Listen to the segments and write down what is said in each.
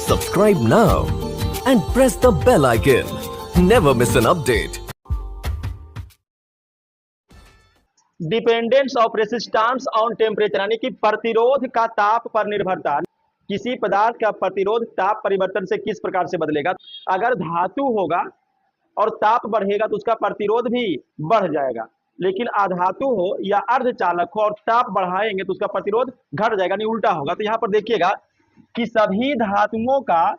Subscribe now and press the bell icon. Never miss an update. Dependence of resistance on temperature, यानी कि प्रतिरोध का ताप पर निर्भरता। किसी पदार्थ का प्रतिरोध ताप परिवर्तन से किस प्रकार से बदलेगा। अगर धातु होगा और ताप बढ़ेगा तो उसका प्रतिरोध भी बढ़ जाएगा, लेकिन अधातु हो या अर्धचालक हो और ताप बढ़ाएंगे तो उसका प्रतिरोध घट जाएगा, नहीं उल्टा होगा। तो यहाँ पर देखिएगा कि सभी धातुओं का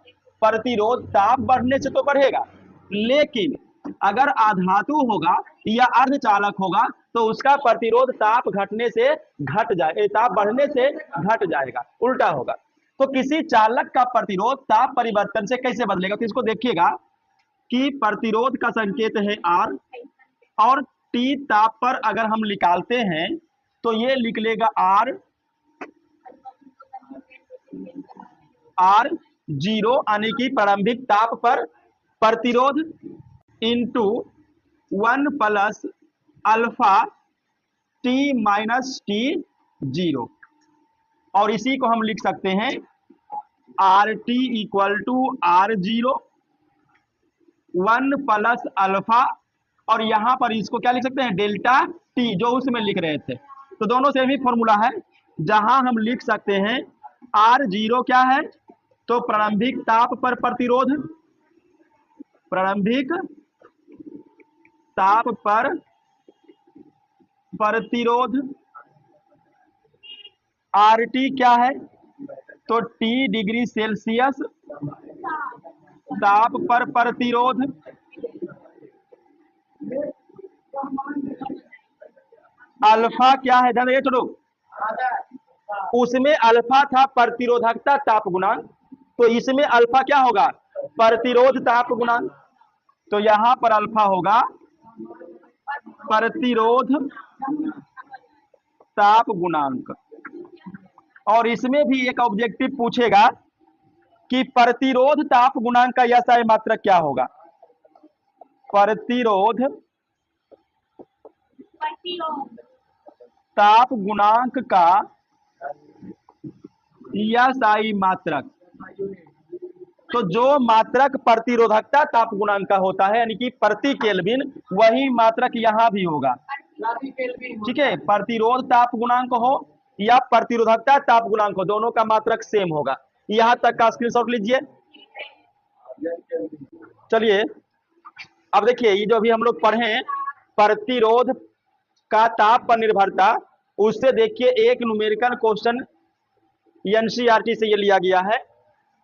प्रतिरोध ताप बढ़ने से तो बढ़ेगा, लेकिन अगर अधातु होगा या अर्धचालक होगा तो उसका प्रतिरोध ताप घटने से घट जाए, ताप बढ़ने से घट जाएगा, उल्टा होगा। तो किसी चालक का प्रतिरोध ताप परिवर्तन से कैसे बदलेगा, तो इसको देखिएगा कि प्रतिरोध का संकेत है R और T ताप पर अगर हम निकालते हैं तो ये लिख लेगा R0, यानी कि प्रारंभिक ताप पर प्रतिरोध into 1 plus alpha T minus T0, और इसी को हम लिख सकते हैं RT equal to R0 1 plus alpha, और यहां पर इसको क्या लिख सकते हैं डेल्टा T, जो उसमें लिख रहे थे। तो दोनों सेम ही फॉर्मूला है, जहां हम लिख सकते हैं R0 क्या है, तो प्रारंभिक ताप पर प्रतिरोध, प्रारंभिक ताप पर प्रतिरोध, RT क्या है, तो T डिग्री सेल्सियस ताप पर प्रतिरोध, अल्फा क्या है, ध्यान छोड़ो, उसमें अल्फा था प्रतिरोधकता ताप गुणांक, तो इसमें अल्फा क्या होगा, प्रतिरोध ताप गुणांक। तो यहां पर अल्फा होगा प्रतिरोध ताप गुणांक। और इसमें भी एक ऑब्जेक्टिव पूछेगा कि प्रतिरोध ताप गुणांक का SI मात्रक क्या होगा। प्रतिरोध ताप गुणांक का SI मात्रक, तो जो मात्रक प्रतिरोधकता ताप गुणांक का होता है, यानी कि प्रति केल्विन, वही मात्रक यहां भी होगा। ठीक है, प्रतिरोध ताप गुणांक हो या प्रतिरोधकता ताप गुणांक हो, दोनों का मात्रक सेम होगा। यहां तक का स्क्रीनशॉट लीजिए। चलिए अब देखिए, ये जो अभी हम लोग पढ़े प्रतिरोध का ताप पर निर्भरता, उससे देखिए एक न्यूमेरिकल क्वेश्चन NCERT से ये लिया गया है।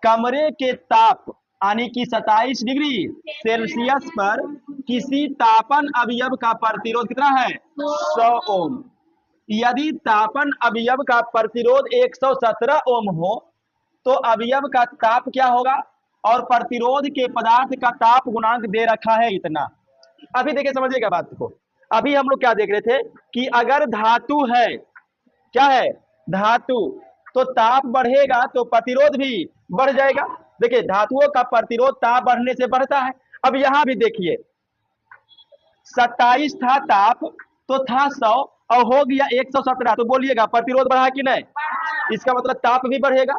कमरे के ताप यानी कि 27 डिग्री सेल्सियस पर किसी तापन अवयव का प्रतिरोध कितना है, 100 ओम। यदि तापन अवयव का प्रतिरोध 117 ओम हो तो अवयव का ताप क्या होगा, और प्रतिरोध के पदार्थ का ताप गुणांक दे रखा है इतना। अभी देखिए, समझिएगा बात को। अभी हम लोग क्या देख रहे थे कि अगर धातु है, क्या है, धातु, तो ताप बढ़ेगा तो प्रतिरोध भी बढ़ जाएगा। देखिए, धातुओं का प्रतिरोध ताप बढ़ने से बढ़ता है। अब यहां भी देखिए 27 था ताप, तो था 100 और हो गया 117, तो बोलिएगा प्रतिरोध बढ़ा कि नहीं, इसका मतलब ताप भी बढ़ेगा।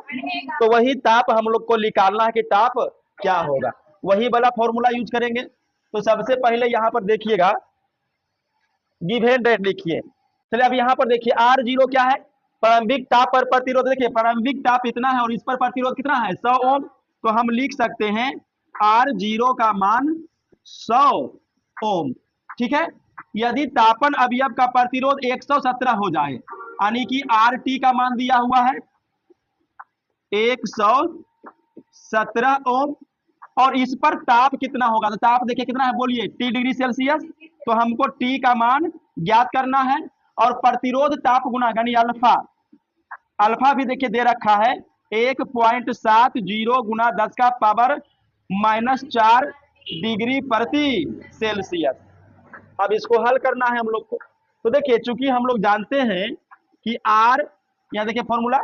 तो वही ताप हम लोग को निकालना है कि ताप क्या होगा, वही वाला फॉर्मूला यूज करेंगे। तो सबसे पहले यहां पर देखिएगा गिवन रेट लिखिए। चलिए अब यहां पर देखिए R0 क्या है, प्रारंभिक ताप पर प्रतिरोध। देखिए प्रारंभिक ताप इतना है और इस पर प्रतिरोध कितना है, 100 ओम। तो हम लिख सकते हैं R0 का मान 100 ओम। ठीक है, यदि तापन अवयव का प्रतिरोध 117 हो जाए, यानी कि RT का मान दिया हुआ है 117 ओम, और इस पर ताप कितना होगा, तो ताप देखिए कितना है, बोलिए T डिग्री सेल्सियस। तो हमको T का मान ज्ञात करना है, और प्रतिरोध ताप गुणांक यानी अल्फा, अल्फा भी देखिए दे रखा है 1.70 गुना 10 का पावर -4 डिग्री प्रति सेल्सियस। अब इसको हल करना है हम लोग को। तो देखिए, चूंकि हम लोग जानते हैं कि R, यहां देखिए formula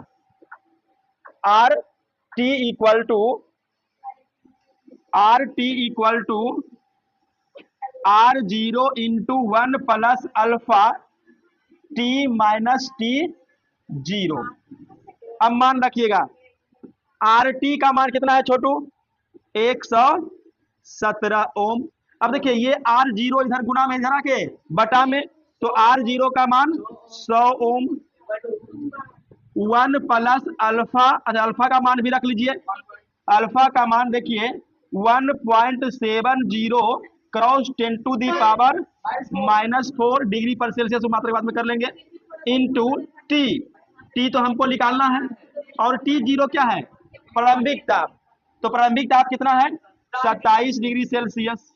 RT equal to R0 into 1 plus alpha T minus T0। अब मान रखिएगा आर टी का मान कितना है छोटू? 117 ओम। अब देखिए ये आर जीरो इधर गुना में इधर आके बटा में, तो आर जीरो का मान 100 ओम। 1 प्लस अल्फा, अच्छा अल्फा का मान भी रख लीजिए। अल्फा का मान देखिए 1.70 cross 10 to the power -4 degree पर सेल्सियस, मात्रा बाद में कर लेंगे, इनटू टी। टी तो हमको निकालना है, और टी जीरो क्या है? प्रारंभिक ताप। तो प्रारंभिक ताप कितना है? 27 डिग्री सेल्सियस।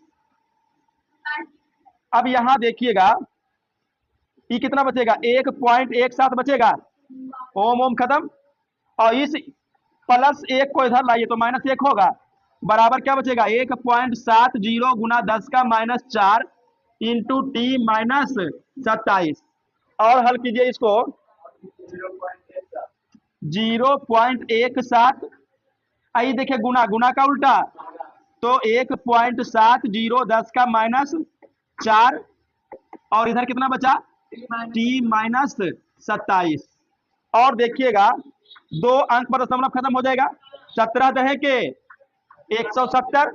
अब यहां देखिएगा ये कितना बचेगा? 1.17 बचेगा। ओम ओम खत्म, और इस प्लस 1 को इधर लाइए तो -1 होगा, बराबर क्या बचेगा? 1.70 गुना 10 का -4 इंटू टी -27, और हल कीजिए इसको 0.17। आइए देखिए गुना, गुना का उल्टा, तो 1.70 10 का -4, और इधर कितना बचा? टी -27। और देखिएगा 2 अंक पर दशमलव खत्म हो जाएगा, 17 दहे के 170।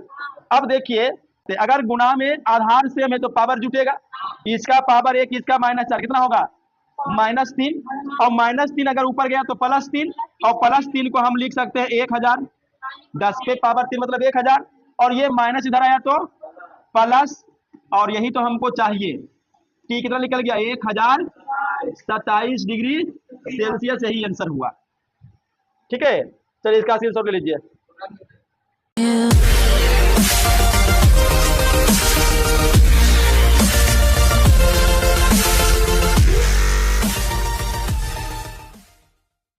अब देखिए अगर गुना में आधार सेम है तो पावर जुटेगा, इसका पावर 1, इसका -4, कितना होगा? -3, और -3 अगर ऊपर गया तो +3, और +3 को हम लिख सकते हैं 1000, 10 पे पावर 3 मतलब 1000, और ये माइनस इधर आया तो प्लस, और यही तो हमको चाहिए। टी कितना निकल गया? 1027 डिग्री सेल्सियस, यही आंसर हुआ। ठीक है, चलिए इसका स्क्रीनशॉट ले लीजिए।